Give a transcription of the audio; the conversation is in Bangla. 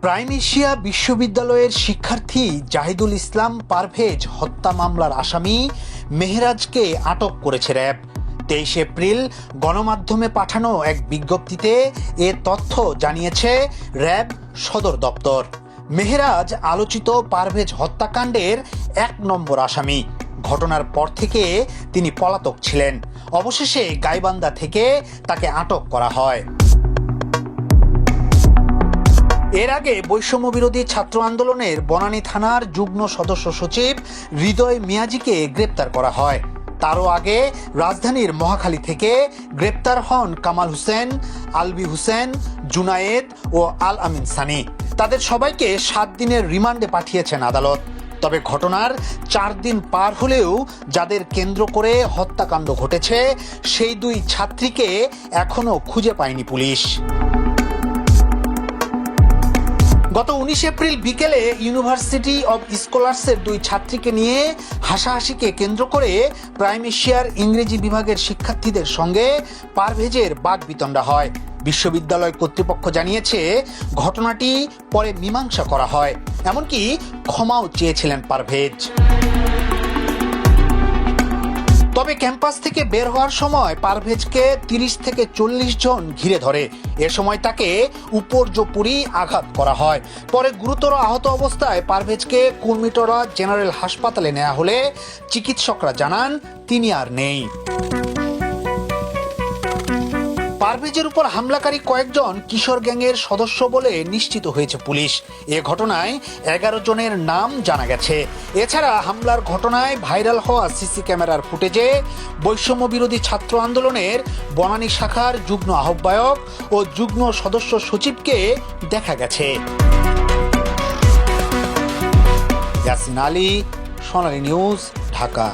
প্রাইম এশিয়া বিশ্ববিদ্যালয়ের শিক্ষার্থী জাহিদুল ইসলাম পারভেজ হত্যা মামলার আসামি মেহরাজকে আটক করেছে র্যাব। 23 এপ্রিল গণমাধ্যমে পাঠানো এক বিজ্ঞপ্তিতে এ তথ্য জানিয়েছে র্যাব সদর দপ্তর। মেহরাজ আলোচিত পারভেজ হত্যাকাণ্ডের 1 নম্বর আসামি। ঘটনার পর থেকে তিনি পলাতক ছিলেন। অবশেষে গাইবান্ধা থেকে তাকে আটক করা হয়। এর আগে বৈষম্য বিরোধী ছাত্র আন্দোলনের বনানী থানার যুগ্ম সদস্য সচিব হৃদয় মিয়াজিকে গ্রেপ্তার করা হয়। তারও আগে রাজধানীর মহাখালী থেকে গ্রেপ্তার হন কামাল হোসেন, আলবি হোসেন, জুনায়েদ ও আল আমিন সানি। তাদের সবাইকে 7 দিনের রিমান্ডে পাঠিয়েছেন আদালত। তবে ঘটনার 4 দিন পার হলেও যাদের কেন্দ্র করে হত্যাকাণ্ড ঘটেছে সেই 2 ছাত্রীকে এখনো খুঁজে পায়নি পুলিশ। গত 19 এপ্রিল বিকেলে ইউনিভার্সিটি অব স্কলার্সের 2 ছাত্রীকে নিয়ে হাসাহাসিকে কেন্দ্র করে প্রাইম এশিয়ার ইংরেজি বিভাগের শিক্ষার্থীদের সঙ্গে পারভেজের বাকবিতণ্ডা হয়। বিশ্ববিদ্যালয় কর্তৃপক্ষ জানিয়েছে ঘটনাটি পরে মীমাংসা করা হয়, এমনকি ক্ষমাও চেয়েছিলেন পারভেজ। তবে ক্যাম্পাস থেকে বের হওয়ার সময় পারভেজকে 30 থেকে 40 জন ঘিরে ধরে। এ সময় তাকে উপর্যুপরি আঘাত করা হয়। পরে গুরুতর আহত অবস্থায় পারভেজকে কুর্মিটোলা জেনারেল হাসপাতালে নেওয়া হলে চিকিৎসকরা জানান তিনি আর নেই। পারভেজের উপর হামলাকারী কয়েকজন কিশোর গ্যাংয়ের সদস্য বলে নিশ্চিত হয়েছে পুলিশ। এ ঘটনায় 11 জনের নাম জানা গেছে। এছাড়া হামলার ঘটনায় ভাইরাল হওয়া সিসি ক্যামেরার ফুটেজে বৈষম্য বিরোধী ছাত্র আন্দোলনের বনানী শাখার যুগ্ম আহ্বায়ক ও যুগ্ম সদস্য সচিবকে দেখা গেছে। ইয়াসিন আলী, সোনালী নিউজ, ঢাকা।